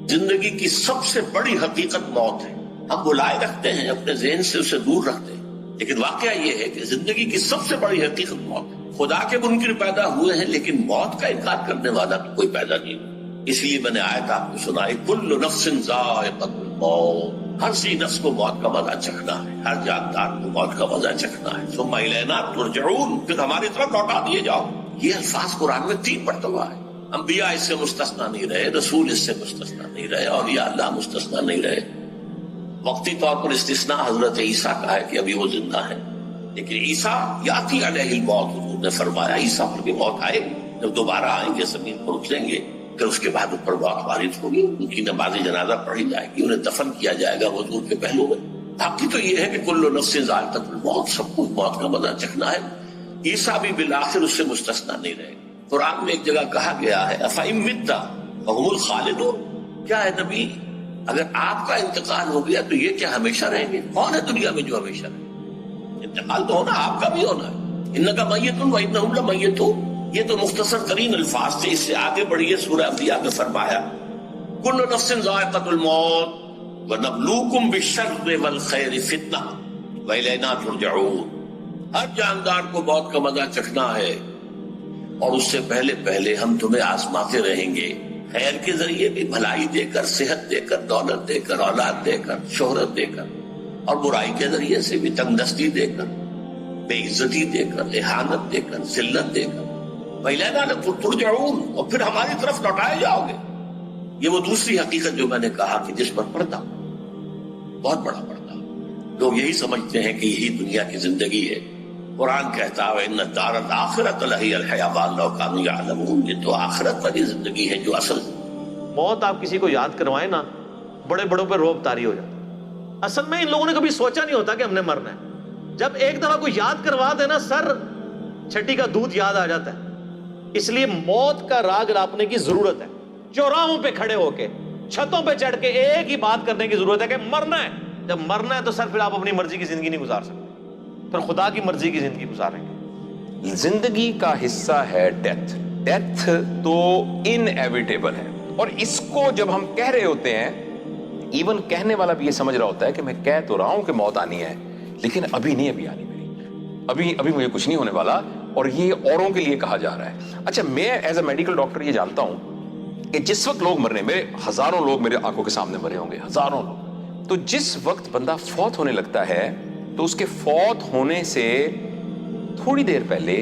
زندگی کی سب سے بڑی حقیقت موت ہے. ہم بلائے رکھتے ہیں، اپنے ذہن سے اسے دور رکھتے ہیں، لیکن واقعہ یہ ہے کہ زندگی کی سب سے بڑی حقیقت موت ہے. خدا کے منکر پیدا ہوئے ہیں لیکن موت کا انکار کرنے والا بھی کوئی پیدا نہیں ہوا. اس لیے میں نے آیت آپ کو سنائی، کل نفس ذائقۃ الموت، ہر سی نفس کو موت کا مزہ چکھنا ہے، ہر جاندار کو موت کا مزہ چکھنا ہے. ثم الینا ترجعون، پھر ہماری طرف لوٹا دیے جاؤ. یہ الفاظ قرآن میں 3 مرتبہ ہے. انبیاء اس سے مستثنا نہیں رہے، رسول اس سے مستثنا نہیں رہے، اولیاء اللہ مستثنا نہیں رہے. وقتی طور پر استثناء حضرت عیسیٰ کا ہے کہ ابھی وہ زندہ ہے، لیکن عیسیٰ یاتی علیہ الموت، حضور نے فرمایا عیسیٰ پر بھی موت آئے، جب دوبارہ آئیں گے زمین پر اتریں گے، پھر اس کے بعد اوپر موت وارد ہوگی، ان کی نماز جنازہ پڑھی جائے گی، انہیں دفن کیا جائے گا حضور کے پہلو میں. باقی تو یہ ہے کہ کل نفس ذائقۃ الموت، سب کو موت کا مزہ چکھنا ہے. عیسیٰ بھی بالآخر اس سے مستثنا نہیں رہے. قرآن میں ایک جگہ کہا گیا ہے افئن مت فہم الخالدون، کیا ہے نبی اگر آپ کا انتقال ہو گیا تو یہ کیا ہمیشہ رہیں گے؟ کون ہے دنیا میں جو ہمیشہ رہے؟ انتقال تو ہونا، آپ کا بھی ہونا ہے. انکا میت وانہم لمیتون، یہ تو مختصر ترین الفاظ تھے. اس سے آگے بڑھیے سورہ انبیاء میں فرمایا کل نفس ذائقۃ الموت ونبلوکم بالشر والخیر فتنہ والینا ترجعون. ہر جاندار کو موت کا مزہ چکھنا ہے، اور اس سے پہلے پہلے ہم تمہیں آزماتے رہیں گے، خیر کے ذریعے بھی، بھلائی دے کر، صحت دے کر، دولت دے کر، اولاد دے کر، شہرت دے کر، اور برائی کے ذریعے سے بھی، تنگ دستی دے کر، بے عزتی دے کر، اہانت دے کر، ذلت دے کر. وَإِلَيْنَا تُرْجَعُونَ، اور پھر ہماری طرف لوٹائے جاؤ گے. یہ وہ دوسری حقیقت جو میں نے کہا کہ جس پر پردہ، بہت بڑا پردہ. لوگ یہی سمجھتے ہیں کہ یہی دنیا کی زندگی ہے. قرآن کہتا ہے ان الدار الاخرۃ لہی الحیوان لو کانوا یعلمون، یہ تو آخرت والی زندگی ہے جو اصل. موت آپ کسی کو یاد کروائیں نا، بڑے بڑوں پہ روب طاری ہو جاتا ہے. اصل میں ان لوگوں نے کبھی سوچا نہیں ہوتا کہ ہم نے مرنا ہے. جب ایک دفعہ کوئی یاد کروا دے نا، سر چھٹی کا دودھ یاد آ جاتا ہے. اس لیے موت کا راگ راپنے کی ضرورت ہے. چوراہوں پہ کھڑے ہو کے، چھتوں پہ چڑھ کے ایک ہی بات کرنے کی ضرورت ہے کہ مرنا ہے. جب مرنا ہے تو سر پھر آپ اپنی مرضی کی زندگی نہیں گزار سکتے، پھر خدا کی مرضی کی زندگی گزاریں گے. زندگی کا حصہ ہے ڈیتھ. ڈیتھ تو انیویٹیبل ہے، اور اس کو جب ہم کہہ رہے ہوتے ہیں، ایون کہنے والا بھی یہ سمجھ رہا ہوتا ہے کہ میں کہہ تو رہا ہوں کہ موت آنی ہے، لیکن ابھی نہیں، ابھی آنی میری، ابھی مجھے کچھ نہیں ہونے والا، اور یہ اوروں کے لیے کہا جا رہا ہے. اچھا، میں ایز اے میڈیکل ڈاکٹر یہ جانتا ہوں کہ جس وقت لوگ مرنے، میرے ہزاروں لوگ میرے آنکھوں کے سامنے مرے ہوں گے، ہزاروں لوگ. تو جس وقت بندہ فوت ہونے لگتا ہے تو اس کے فوت ہونے سے تھوڑی دیر پہلے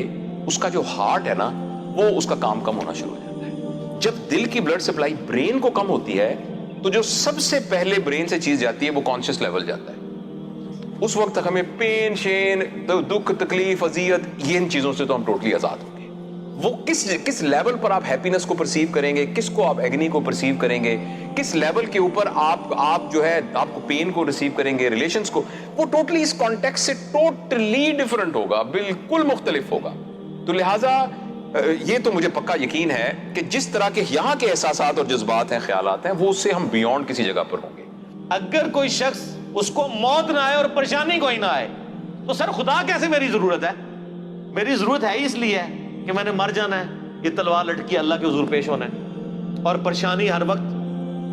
اس کا جو ہارٹ ہے نا، وہ اس کا کام کم ہونا شروع ہو جاتا ہے. جب دل کی بلڈ سپلائی برین کو کم ہوتی ہے تو جو سب سے پہلے برین سے چیز جاتی ہے وہ کانشیس لیول جاتا ہے. اس وقت تک ہمیں پین، شین، دکھ، تکلیف، اذیت، یہ ان چیزوں سے تو ہم ٹوٹلی آزاد ہوں گے. وہ کس لیول پر آپ ہیپینس کو پرسیو کریں گے، کس کو آپ ایگنی کو پرسیو کریں گے، کس لیول کے اوپر آپ جو ہے آپ کو پین کو ریسیو کریں گے، ریلیشنز کو، وہ ٹوٹلی اس کانٹیکسٹ سے ٹوٹلی ڈیفرنٹ ہوگا، بالکل مختلف ہوگا. تو لہٰذا یہ تو مجھے پکا یقین ہے کہ جس طرح کے یہاں کے احساسات اور جذبات ہیں، خیالات ہیں، وہ اس سے ہم بیونڈ کسی جگہ پر ہوں گے. اگر کوئی شخص اس کو موت نہ آئے اور پریشانی کوئی نہ آئے تو سر خدا کیسے میری ضرورت ہے؟ میری ضرورت ہے اس لیے ہے کہ میں نے مر جانا ہے، یہ تلوار لٹکی اللہ کے حضور پیش ہونا ہے. اور پریشانی ہر وقت،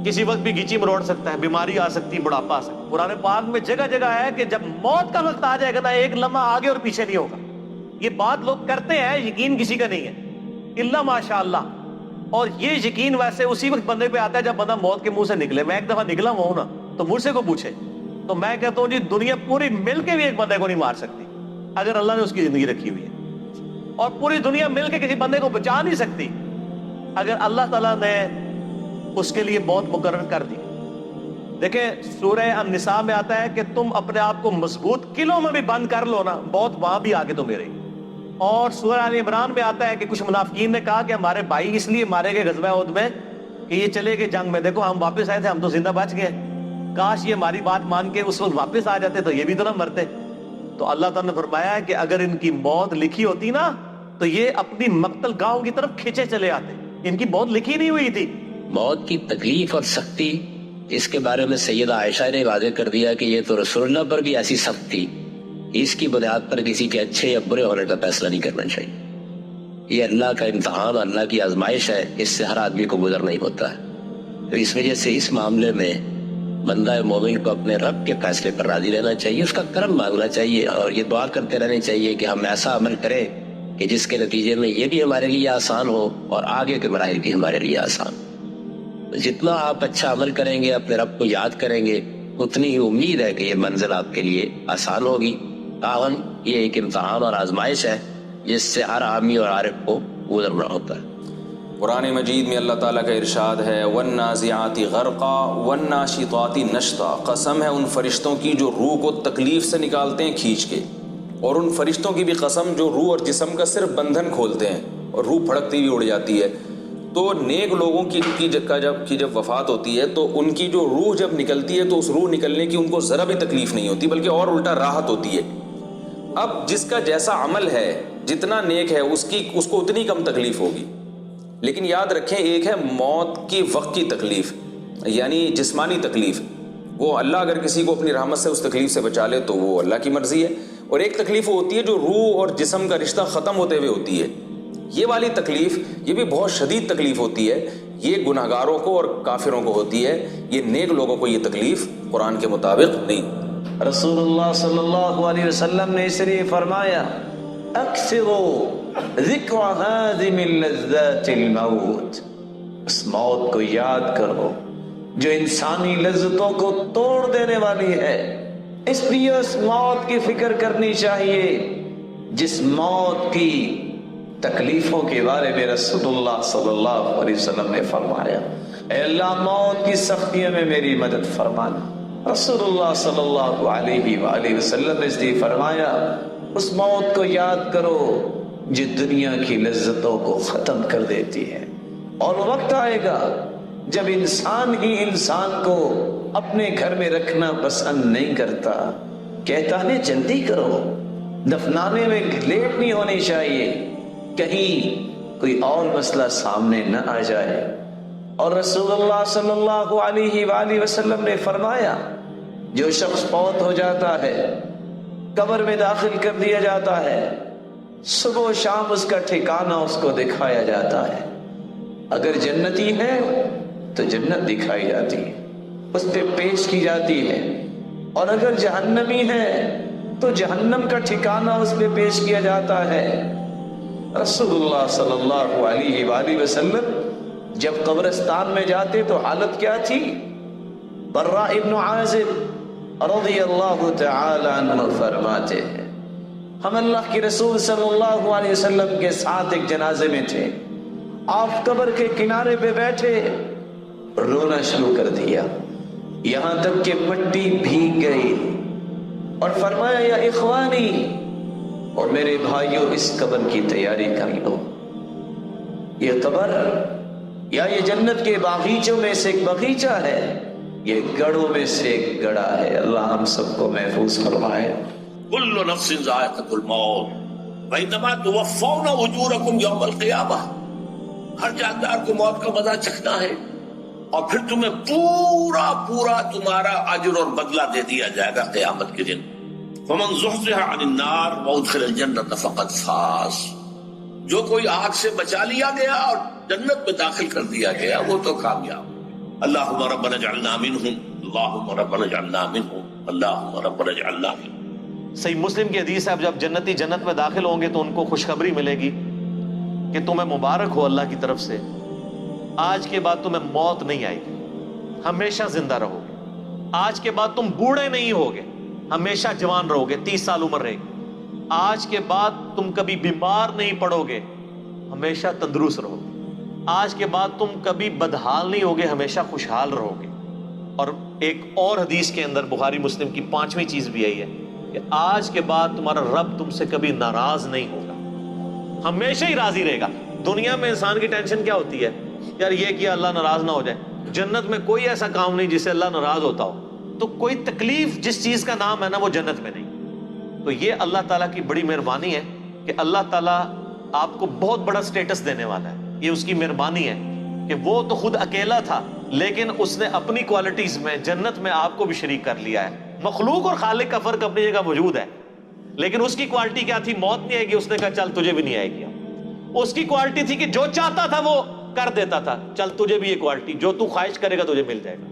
کسی وقت بھی گیچی مروڑ سکتا ہے، بیماری آ سکتی ہے، بڑھاپا آ سکتا ہے. قرآن پاک میں جگہ جگہ ہے کہ جب موت کا وقت آ جائے گا نا، ایک لمحہ آگے اور پیچھے نہیں ہوگا. یہ بات لوگ کرتے ہیں، یقین کسی کا نہیں ہے الا ماشاء اللہ. اور یہ یقین ویسے اسی وقت بندے پہ آتا ہے جب بندہ موت کے منہ سے نکلے. میں ایک دفعہ نکلا ہوں نا تو مجھ سے کو پوچھے تو میں کہتا ہوں جی دنیا پوری مل کے بھی ایک بندے کو نہیں مار سکتی اگر اللہ نے اس کی زندگی رکھی ہوئی ہے، اور پوری دنیا مل کے کسی بندے کو بچا نہیں سکتی اگر اللہ تعالیٰ نے اس کے لیے موت مقرر کر دی. دیکھیں سورہ النساء میں آتا ہے کہ تم اپنے آپ کو مضبوط قلعوں میں بھی بند کر لو نا، موت وہاں بھی آگے تو میرے. اور سورہ آل عمران میں آتا ہے کہ کچھ منافقین نے کہا کہ ہمارے بھائی اس لیے مارے گئے غزوہ احد میں کہ یہ چلے گئے جنگ میں، دیکھو ہم واپس آئے تھے، ہم تو زندہ بچ گئے، کاش یہ ہماری بات مان کے اس وقت واپس آ جاتے تو یہ بھی تو نہ مرتے. تو اللہ تعالیٰ نے فرمایا ہے کہ اگر ان کی موت لکھی ہوتی نا تو یہ اپنی مقتل گاہوں کی طرف کھینچے چلے آتے. ان کی موت لکھی نہیں ہوئی تھی. موت کی تکلیف اور سختی، اس کے بارے میں سیدہ عائشہ نے واضح کر دیا کہ یہ تو رسول اللہ پر بھی ایسی سخت تھی، اس کی بنیاد پر کسی کے اچھے یا برے ہونے کا فیصلہ نہیں کرنا چاہیے. یہ اللہ کا امتحان، اللہ کی آزمائش ہے، اس سے ہر آدمی کو گزرنا ہی ہوتا ہے. تو اس وجہ سے اس معاملے میں بندہ مومن کو اپنے رب کے فیصلے پر راضی رہنا چاہیے، اس کا کرم مانگنا چاہیے، اور یہ دعا کرتے رہنا چاہیے کہ ہم ایسا عمل کریں کہ جس کے نتیجے میں یہ بھی ہمارے لیے آسان ہو اور آگے کے مراحل بھی ہمارے لیے آسان ہو۔ جتنا آپ اچھا عمل کریں گے، اپنے رب کو یاد کریں گے، اتنی ہی امید ہے کہ یہ منزل آپ کے لیے آسان ہوگی۔ تاہم یہ ایک امتحان اور آزمائش ہے جس سے ہر عامی اور عارف کو گزرنا ہوتا ہے۔ قرآن مجید میں اللہ تعالیٰ کا ارشاد ہے وَالنَّازِعَاتِ غَرْقًا وَالنَّاشِطَاتِ نَشْطًا، قسم ہے ان فرشتوں کی جو روح کو تکلیف سے نکالتے ہیں کھینچ کے، اور ان فرشتوں کی بھی قسم جو روح اور جسم کا صرف بندھن کھولتے ہیں اور روح پھڑکتی ہوئی اڑ جاتی ہے۔ تو نیک لوگوں کی جب وفات ہوتی ہے تو ان کی جو روح جب نکلتی ہے تو اس روح نکلنے کی ان کو ذرا بھی تکلیف نہیں ہوتی، بلکہ اور الٹا راحت ہوتی ہے۔ اب جس کا جیسا عمل ہے، جتنا نیک ہے، اس کو اتنی کم تکلیف ہوگی۔ لیکن یاد رکھیں، ایک ہے موت کی وقت کی تکلیف، یعنی جسمانی تکلیف، وہ اللہ اگر کسی کو اپنی رحمت سے اس تکلیف سے بچا لے تو وہ اللہ کی مرضی ہے، اور ایک تکلیف وہ ہوتی ہے جو روح اور جسم کا رشتہ ختم ہوتے ہوئے ہوتی ہے۔ یہ والی تکلیف، یہ بھی بہت شدید تکلیف ہوتی ہے، یہ گناہگاروں کو اور کافروں کو ہوتی ہے، یہ نیک لوگوں کو یہ تکلیف قرآن کے مطابق نہیں۔ رسول اللہ صلی اللہ علیہ وسلم نے اس لیے فرمایا اکثروا ذکر ہادم اللذات الموت، اس موت کو یاد کرو جو انسانی لذتوں کو توڑ دینے والی ہے۔ اس لیے اس موت کی فکر کرنی چاہیے جس موت کی تکلیفوں کے بارے میں رسول اللہ صلی اللہ علیہ وسلم نے فرمایا اے اللہ موت کی سختیوں میں میری مدد فرمانا۔ رسول اللہ صلی اللہ علیہ وآلہ وسلم نے اس لیے فرمایا اس موت کو یاد کرو جو دنیا کی لذتوں کو ختم کر دیتی ہے، اور وقت آئے گا جب انسان ہی انسان کو اپنے گھر میں رکھنا پسند نہیں کرتا، کہتا ہے جلدی کرو، دفنانے میں لیٹ نہیں ہونی چاہیے، کہیں کوئی اور مسئلہ سامنے نہ آ جائے۔ اور رسول اللہ صلی اللہ علیہ وآلہ وسلم نے فرمایا جو شخص فوت ہو جاتا ہے، قبر میں داخل کر دیا جاتا ہے، صبح و شام اس کا ٹھکانہ اس کو دکھایا جاتا ہے، اگر جنتی ہے تو جنت دکھائی جاتی ہے، اس پہ پیش کی جاتی ہے، اور اگر جہنمی ہے تو جہنم کا ٹھکانہ اس پہ پیش کیا جاتا ہے۔ رسول اللہ صلی اللہ علیہ وآلہ وسلم جب قبرستان میں جاتے تو حالت کیا تھی؟ براء ابن عازب رضی اللہ تعالی عنہ فرماتے ہیں ہم اللہ کے رسول صلی اللہ علیہ وسلم کے ساتھ ایک جنازے میں تھے، آپ قبر کے کنارے پہ بیٹھے، رونا شروع کر دیا یہاں تک کہ پٹی بھیگ گئی، اور فرمایا یا اخوانی اور میرے بھائیوں اس قبر کی تیاری کر لو، یہ قبر یا یہ جنت کے باغیچوں میں سے ایک باغیچہ ہے، یہ گڑھوں میں سے ایک گڑھا ہے۔ اللہ ہم سب کو محفوظ فرمائے۔ کل نفس ذائقۃ الموت وانما توفون اجورکم یوم القیامہ، ہر جاندار کو موت کا مزہ چکھنا ہے، اور پھر تمہیں پورا تمہارا اجر اور بدلہ دے دیا جائے گا قیامت کے دن۔ فمن زحزح عن النار وادخل الجنۃ فقد فاز، جو کوئی آگ سے بچا لیا گیا اور جنت میں داخل کر دیا گیا وہ تو کامیاب۔ اللہم ربنا اجعلنا منہم، اللہم ربنا اجعلنا منہم، اللہم ربنا اجعلنا منہم۔ صحیح مسلم کی حدیث ہے جب جنتی جنت میں داخل ہوں گے تو ان کو خوشخبری ملے گی کہ تمہیں مبارک ہو اللہ کی طرف سے، آج کے بعد تمہیں موت نہیں آئے گی، ہمیشہ زندہ رہو گے، آج کے بعد تم بوڑھے نہیں ہوگے، ہمیشہ جوان رہو گے، 30 سال عمر رہے گی، آج کے بعد تم کبھی بیمار نہیں پڑو گے، ہمیشہ تندرست رہو گے، آج کے بعد تم کبھی بدحال نہیں ہوگے، ہمیشہ خوشحال رہو گے۔ اور ایک اور حدیث کے اندر بخاری مسلم کی 5ویں چیز بھی یہی ہے کہ آج کے بعد تمہارا رب تم سے کبھی ناراض نہیں ہوگا، ہمیشہ ہی راضی رہے گا۔ دنیا میں انسان کی ٹینشن کیا ہوتی ہے؟ یار یہ کیا اللہ ناراض نہ ہو جائے۔ جنت میں کوئی ایسا کام نہیں جس سے اللہ ناراض ہوتا ہو، تو کوئی تکلیف جس چیز کا نام ہے نا وہ جنت میں نہیں۔ تو یہ اللہ تعالیٰ کی بڑی مہربانی ہے کہ اللہ تعالیٰ آپ کو بہت بڑا سٹیٹس دینے والا ہے، یہ اس کی مہربانی ہے کہ وہ تو خود اکیلا تھا لیکن اس نے اپنی کوالٹیز میں جنت میں آپ کو بھی شریک کر لیا ہے۔ مخلوق اور خالق کا فرق اپنی جگہ موجود ہے، لیکن اس کی کوالٹی کیا تھی؟ موت نہیں آئے گی، اس نے کہا چل تجھے بھی نہیں آئے گی۔ اس کی کوالٹی تھی کہ جو چاہتا تھا وہ کر دیتا تھا چل تجھے بھی یہ کوالٹی جو تو خواہش کرے گا تجھے مل جائے گا.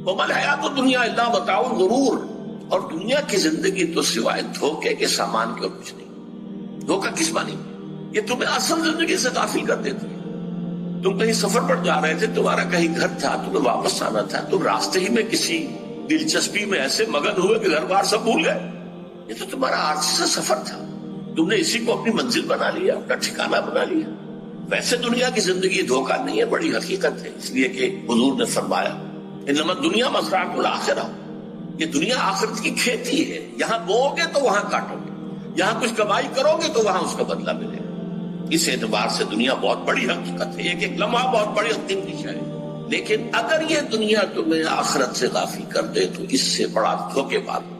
ومل حیات دنیا اللہ متاع غرور. اور دنیا کی زندگی تو سوائے دھوکے کے سامان کے اور کچھ نہیں. دھوکہ کس معنی میں؟ یہ تمہیں اصل زندگی سے غافل کر دیتی ہے. تم کہیں سفر پر جا رہے تھے, تمہارا کہیں گھر تھا, تمہیں واپس آنا تھا, تم راستے ہی میں کسی دلچسپی میں ایسے مگن ہوئے کہ گھر بار سب بھول گئے. یہ تو تمہارا عارضی سے سفر تھا, تم نے اسی کو اپنی منزل بنا لیا, اپنا ٹھکانہ بنا لیا. ویسے دنیا کی زندگی دھوکہ نہیں ہے, بڑی حقیقت ہے. اس لیے کہ حضور نے فرمایا انما الدنیا مزرعۃ الآخرہ, یہ دنیا آخرت کی کھیتی ہے. یہاں بوؤ گے تو وہاں کاٹو گے, یہاں کچھ کمائی کرو گے تو وہاں اس کا بدلہ ملے گا. اس اعتبار سے دنیا بہت بڑی حقیقت ہے, ایک ایک لمحہ بہت بڑی قیمتی شے ہے. لیکن اگر یہ دنیا تمہیں آخرت سے غافل کر دے تو اس سے بڑا دھوکے بعد.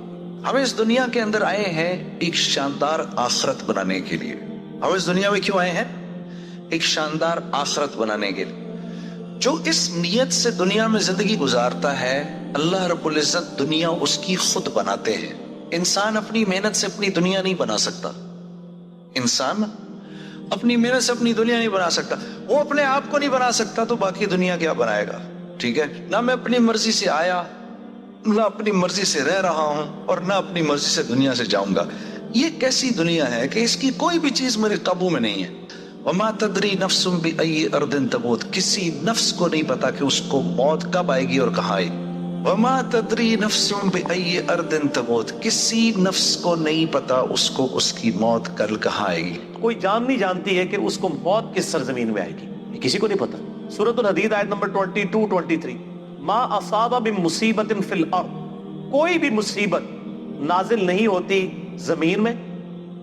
ہم اس دنیا کے اندر آئے ہیں ایک شاندار آخرت بنانے کے لیے. ہم اس دنیا میں کیوں آئے ہیں؟ ایک شاندار آخرت بنانے کے لیے. جو اس نیت سے دنیا میں زندگی گزارتا ہے, اللہ رب العزت دنیا اس کی خود بناتے ہیں. انسان اپنی محنت سے اپنی دنیا نہیں بنا سکتا. انسان اپنی محنت سے اپنی دنیا نہیں بنا سکتا. وہ اپنے آپ کو نہیں بنا سکتا تو باقی دنیا کیا بنائے گا؟ ٹھیک ہے, نہ میں اپنی مرضی سے آیا, نہ اپنی مرضی سے رہ رہا ہوں, اور نہ اپنی مرضی سے دنیا سے جاؤں گا. یہ کیسی دنیا ہے کہ اس کی کوئی بھی چیز میرے قابو میں نہیں ہے. وما تدری نفس بأی ارض تموت, کسی نفس کو نہیں پتا کہ اس کو موت کب آئے گی اور کہاں آئے گی. وما تدری نفس بأی ارض تموت, کسی نفس کو نہیں پتا اس کو اس کی موت کل کہاں آئے گی. کوئی جان نہیں جانتی ہے کہ اس کو موت کس سرزمین میں آئے گی, یہ کسی کو نہیں پتا. سورۃ الحدید آیت نمبر 22-23, ما اصاب من مصیبت فی الارض, کوئی بھی مصیبت نازل نہیں ہوتی زمین میں,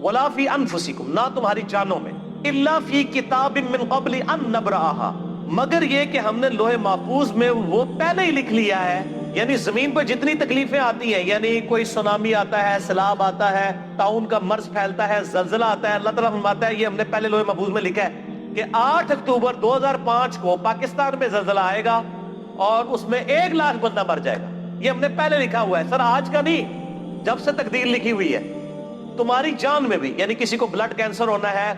ولا فی انفسکم, نہ تمہاری جانوں میں, الا فی کتاب من قبل ان نبرأها, مگر یہ کہ ہم نے لوح محفوظ میں وہ پہلے ہی لکھ لیا ہے. یعنی زمین پہ جتنی تکلیفیں آتی ہیں, یعنی کوئی سونامی آتا ہے, سیلاب آتا ہے, طاعون کا مرض پھیلتا ہے, زلزلہ آتا ہے, اللہ تعالیٰ فرماتا ہے یہ ہم نے پہلے لوح محفوظ میں لکھا ہے کہ 8 اکتوبر 2005 کو پاکستان میں زلزلہ آئے گا اور اس میں 1 لاکھ بندہ مر جائے گا. یہ ہم نے پہلے لکھا ہوا ہے. سر آج کا نہیں, جب سے تقدیر لکھی ہوئی ہے. تمہاری جان میں بھی, یعنی کسی کو بلڈ کینسر ہونا ہے,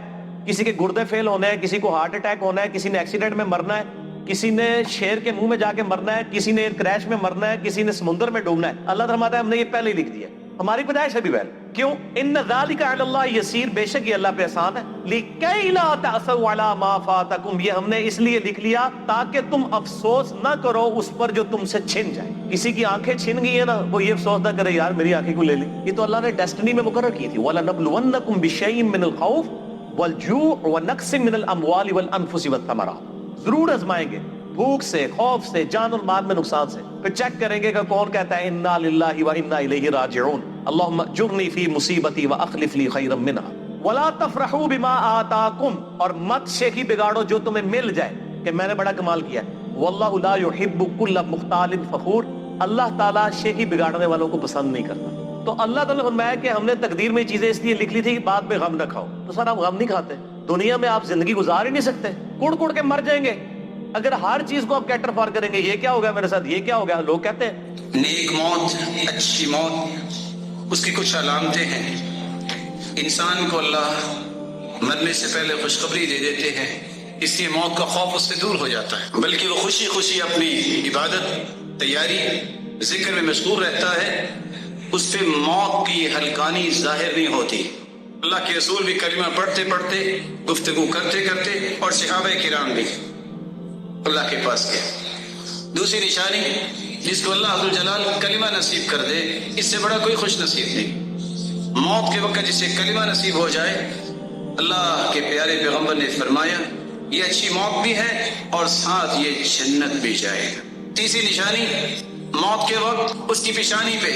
کسی کے گردے فیل ہونے ہیں, کسی کو ہارٹ اٹیک ہونا ہے, کسی نے ایکسیڈنٹ میں مرنا ہے, کسی نے شیر کے منہ میں جا کے مرنا ہے, کسی نے کریش میں مرنا ہے, کسی نے سمندر میں ڈوبنا ہے. اللہ فرماتا ہے ہم نے یہ پہلے ہی لکھ دیا. ہماری پیدائش ہے بھی پہلے. کیوں؟ ان ذالک علی اللہ یسیر, بے شک یہ اللہ پہ آسان ہے. لکی لا تأسوا علی ما فاتکم, یہ ہم نے اس لیے لکھ لیا تاکہ تم افسوس نہ کرو اس پر جو تم سے چھن جائے. کسی کی آنکھیں چھن گئی ہیں نا, وہ یہ افسوس نہ کرے یار میری آنکھیں کو لے لی. یہ تو اللہ نے ڈیسٹنی میں مقرر کی تھی. وَلَنَبْلُوَنَّكُمْ بِشَيْءٍ مِّنَ الْخَوْفِ وَالْجُوعِ وَنَقْصٍ مِّنَ الْأَمْوَالِ وَالْأَنفُسِ وَالثَّمَرَاتِ, ضرور آزمائیں گے بھوک سے, خوف سے, جان اور مال میں نقصان سے. پھر چیک کریں گے کہ کون کہتا ہے انا للہ و انا الیہ راجعون, اللہم اجرنی فی مصیبتی واخلف لی خیرا منہا. ولا تفرحوا بما آتاکم, اور مت شیخی بگاڑو جو تمہیں مل جائے کہ میں نے بڑا کمال کیا. واللہ لا یحب کل مختال فخور, اللہ تعالیٰ شیخی بگاڑنے والوں کو پسند نہیں کرتا. تو اللہ تعالیٰ نے فرمایا کہ ہم نے تقدیر میں چیزیں اس لیے لکھ لی تھی کہ بعد میں غم نہ کھاؤ. تو سر آپ غم نہیں کھاتے, دنیا میں آپ زندگی گزار ہی نہیں سکتے, کڑ کڑ کے مر جائیں گے. اگر ہر چیز کو آپ کیٹر فار کریں گے, یہ کیا ہو گیا میرے ساتھ, یہ کیا ہو گیا. لوگ کہتے ہیں نیک موت, اچھی موت, اس کی کچھ علامتیں ہیں. انسان کو اللہ مرنے سے پہلے خوشخبری دے دیتے ہیں, اس لیے موت کا خوف اس سے دور ہو جاتا ہے, بلکہ وہ خوشی خوشی اپنی عبادت, تیاری, ذکر میں مشغول رہتا ہے. اس پہ موت کی ہلکانی ظاہر نہیں ہوتی. اللہ کے رسول بھی کلمہ پڑھتے پڑھتے, گفتگو کرتے کرتے, اور صحابہ کرام بھی اللہ کے پاس گئے. دوسری نشانی, جس کو اللہ عزوجلال کلمہ نصیب کر دے, اس سے بڑا کوئی خوش نصیب نہیں. موت کے وقت جسے کلمہ نصیب ہو جائے, اللہ کے پیارے پیغمبر نے فرمایا یہ اچھی موت بھی ہے اور ساتھ یہ جنت بھی جائے گا. تیسری نشانی, موت کے وقت اس کی پیشانی پہ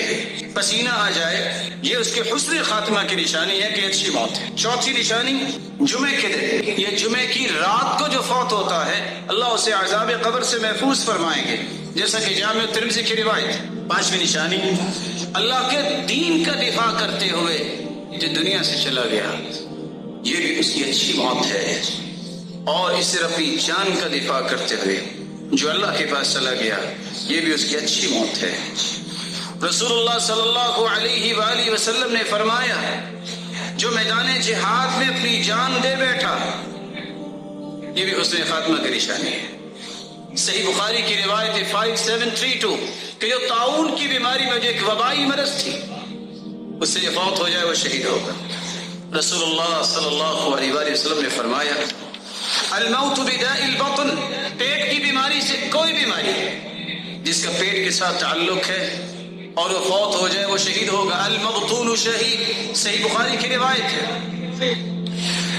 پسینہ آ جائے, یہ اس کے حسن خاتمہ کی نشانی ہے کہ اچھی موت ہے. چوتھی نشانی, جمعے کے دن, یہ جمعے کی رات کو جو فوت ہوتا ہے اللہ اسے عذاب قبر سے محفوظ فرمائیں گے, جیسا کہ جامع ترمذی کی روایت. پانچویں نشانی, اللہ کے دین کا دفاع کرتے ہوئے جو دنیا سے چلا گیا, یہ بھی اس کی اچھی موت ہے. اور اس طرح اپنی جان کا دفاع کرتے ہوئے جو اللہ کے پاس چلا گیا, یہ بھی اس کی اچھی موت ہے. رسول اللہ صلی اللہ علیہ وآلہ وسلم نے فرمایا جو میدان جہاد میں اپنی جان دے بیٹھا, یہ بھی حسن خاتمہ کی نشانی ہے. صحیح بخاری کی روایت 5732 کہ جو طاعون کی بیماری میں جو ایک وبائی مرض تھی، اس سے یہ فوت ہو جائے وہ شہید ہوگا. رسول اللہ صلی اللہ علیہ وآلہ وسلم نے فرمایا الموت بداء البطن، پیٹ کی بیماری سے کوئی بیماری جس کا پیٹ کے ساتھ تعلق ہے اور وہ فوت ہو جائے وہ شہید ہوگا. المبطون شہید، صحیح بخاری کی روایت ہے.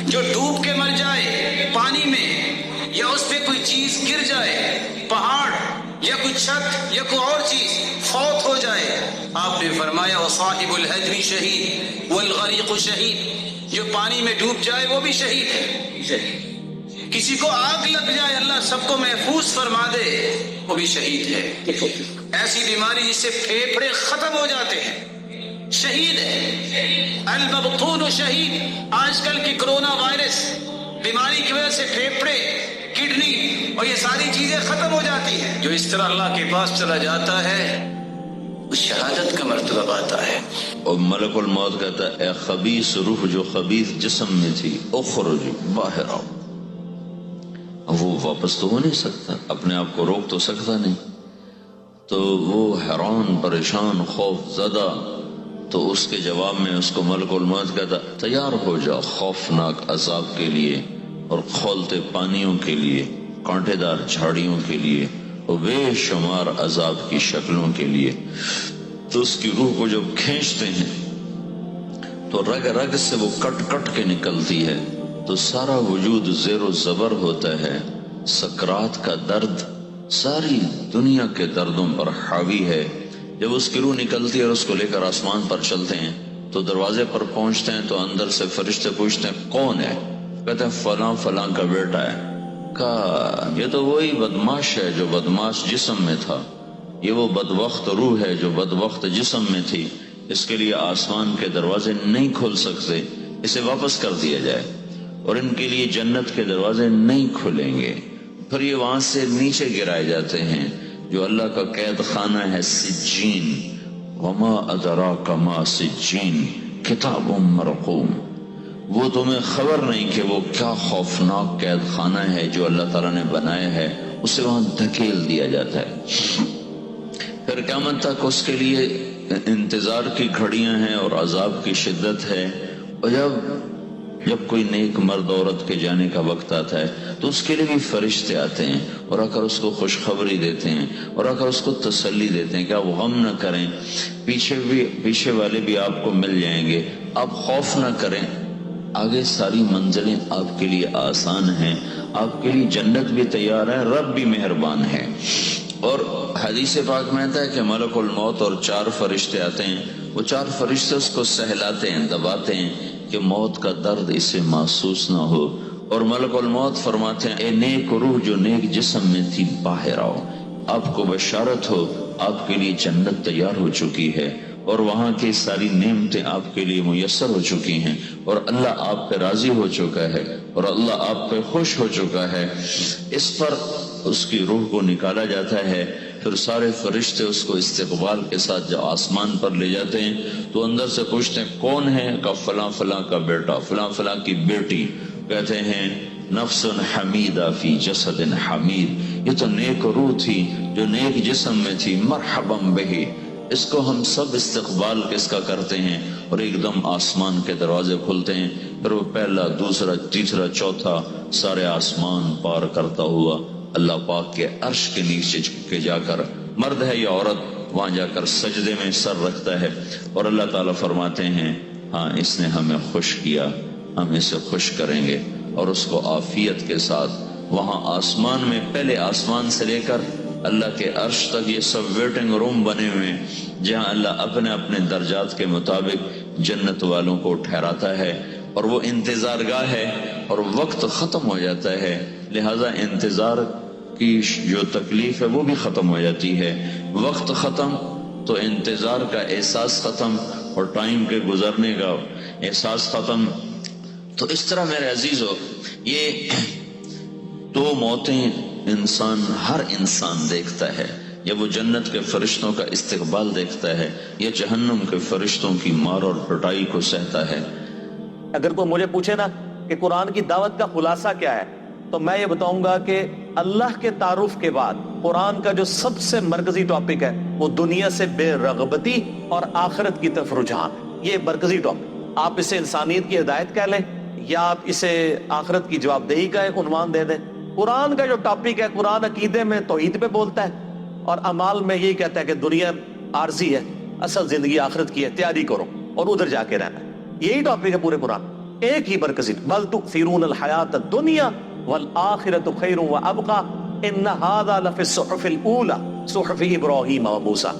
جو ڈوب کے مر جائے پانی میں، یا اس پہ کوئی چیز گر جائے، پہاڑ یا کوئی چھت یا کوئی اور چیز، فوت ہو جائے، آپ نے فرمایا وصاحب الحجر شہید والغریق شہید، جو پانی میں ڈوب جائے وہ بھی شہید ہے. کسی کو آگ لگ جائے، اللہ سب کو محفوظ فرما دے، وہ بھی شہید ہے. ایسی بیماری جس سے پھیپھڑے ختم ہو جاتے ہیں، شہید ہے. المبطون شہید. آج کل کی کرونا وائرس بیماری کی وجہ سے پھیپھڑے، کڈنی اور یہ ساری چیزیں ختم ہو جاتی ہیں. جو اس طرح اللہ کے پاس چلا جاتا ہے اس شہادت کا مرتبہ پاتا ہے. اور ملک الموت کہتا ہے اے خبیث روح جو خبیث جسم میں تھی، اخرج، باہر آؤ. وہ واپس تو ہو نہیں سکتا، اپنے آپ کو روک تو سکتا نہیں. تو وہ حیران، پریشان، خوف زدہ. تو اس کے جواب میں اس کو ملک الموت کہتا تیار ہو جا خوفناک عذاب کے لیے اور کھولتے پانیوں کے لیے، کانٹے دار جھاڑیوں کے لیے اور بے شمار عذاب کی شکلوں کے لیے. تو اس کی روح کو جب کھینچتے ہیں تو رگ رگ سے وہ کٹ کٹ کے نکلتی ہے، تو سارا وجود زیر و زبر ہوتا ہے. سکرات کا درد ساری دنیا کے دردوں پر حاوی ہے. جب اس کی روح نکلتی ہے اور اس کو لے کر آسمان پر چلتے ہیں تو دروازے پر پہنچتے ہیں تو اندر سے فرشتے پوچھتے ہیں کون ہے؟ کہتے ہیں فلاں فلاں کا بیٹا ہے. کہا یہ تو وہی بدماش ہے جو بدماش جسم میں تھا، یہ وہ بدبخت روح ہے جو بدبخت جسم میں تھی. اس کے لیے آسمان کے دروازے نہیں کھل سکتے، اسے واپس کر دیا جائے. اور ان کے لیے جنت کے دروازے نہیں کھلیں گے. پھر یہ وہاں سے نیچے گرائے جاتے ہیں جو اللہ کا قید خانہ ہے سجین. وما ادراک ما سجین کتاب مرقوم. وہ تمہیں خبر نہیں کہ وہ کیا خوفناک قید خانہ ہے جو اللہ تعالیٰ نے بنایا ہے، اسے وہاں دھکیل دیا جاتا ہے. پھر قیامت تک اس کے لیے انتظار کی گھڑیاں ہیں اور عذاب کی شدت ہے. اور جب کوئی نیک مرد عورت کے جانے کا وقت آتا ہے تو اس کے لیے بھی فرشتے آتے ہیں اور آ کر اس کو خوشخبری دیتے ہیں اور آ کر اس کو تسلی دیتے ہیں کہ آپ غم نہ کریں، پیچھے والے بھی آپ کو مل جائیں گے، آپ خوف نہ کریں، آگے ساری منزلیں آپ کے لیے آسان ہیں، آپ کے لیے جنت بھی تیار ہے، رب بھی مہربان ہے. اور حدیث پاک میں آتا ہے کہ ملک الموت اور 4 فرشتے آتے ہیں. وہ 4 فرشتے اس کو سہلاتے ہیں، دباتے ہیں کہ موت کا درد اسے محسوس نہ ہو. اور ملک الموت فرماتے ہیں اے نیک روح جو نیک جسم میں تھی باہر آؤ، آپ کو بشارت ہو آپ کے لیے جنت تیار ہو چکی ہے اور وہاں کی ساری نعمتیں آپ کے لیے میسر ہو چکی ہیں اور اللہ آپ پہ راضی ہو چکا ہے اور اللہ آپ پہ خوش ہو چکا ہے. اس پر اس کی روح کو نکالا جاتا ہے. پھر سارے فرشتے اس کو استقبال کے ساتھ جب آسمان پر لے جاتے ہیں تو اندر سے پوچھتے ہیں کون ہے؟ کہ فلاں فلاں کا بیٹا، فلاں فلاں کی بیٹی. کہتے ہیں نفس حمیدہ فی جسد حمید، یہ تو نیک روح تھی جو نیک جسم میں تھی، مرحبا بہی. اس کو ہم سب استقبال کس کا کرتے ہیں اور ایک دم آسمان کے دروازے کھلتے ہیں. پھر وہ پہلا، دوسرا، تیسرا، چوتھا سارے آسمان پار کرتا ہوا اللہ پاک کے عرش کے نیچے کے جا کر، مرد ہے یا عورت، وہاں جا کر سجدے میں سر رکھتا ہے اور اللہ تعالیٰ فرماتے ہیں ہاں اس نے ہمیں خوش کیا، ہم اسے خوش کریں گے. اور اس کو عافیت کے ساتھ وہاں آسمان میں، پہلے آسمان سے لے کر اللہ کے عرش تک یہ سب ویٹنگ روم بنے ہوئے ہیں جہاں اللہ اپنے اپنے درجات کے مطابق جنت والوں کو ٹھہراتا ہے. اور وہ انتظار گاہ ہے اور وقت ختم ہو جاتا ہے، لہذا انتظار کی جو تکلیف ہے وہ بھی ختم ہو جاتی ہے. وقت ختم تو انتظار کا احساس ختم اور ٹائم کے گزرنے کا احساس ختم. تو اس طرح میرے عزیزو یہ 2 موتیں ہر انسان دیکھتا ہے. یا وہ جنت کے فرشتوں کا استقبال دیکھتا ہے یا جہنم کے فرشتوں کی مار اور پٹائی کو سہتا ہے. اگر کوئی مجھے پوچھے نا کہ قرآن کی دعوت کا خلاصہ کیا ہے تو میں یہ بتاؤں گا کہ اللہ کے تعارف کے بعد قرآن کا جو سب سے مرکزی ٹاپک ہے وہ دنیا سے بے رغبتی اور آخرت کی طرف رجحان ہے. یہ مرکزی ٹاپک، آپ اسے انسانیت کی ہدایت کہہ لیں یا آپ اسے آخرت کی جواب دہی کا ایک عنوان دے دیں. قرآن کا جو ٹاپک ہے، قرآن عقیدے میں توحید پہ بولتا ہے اور اعمال میں یہی کہتا ہے کہ دنیا عارضی ہے، اصل زندگی آخرت کی ہے، تیاری کرو اور ادھر جا کے رہنا ہے. یہی ٹاپک ہے پورے قرآن، ایک ہی مرکزی. بل تؤثرون الحیات الدنیا والآخرۃ خیر وابقی ان ھذا لفی الصحف الاولی صحف ابراہیم و موسیٰ.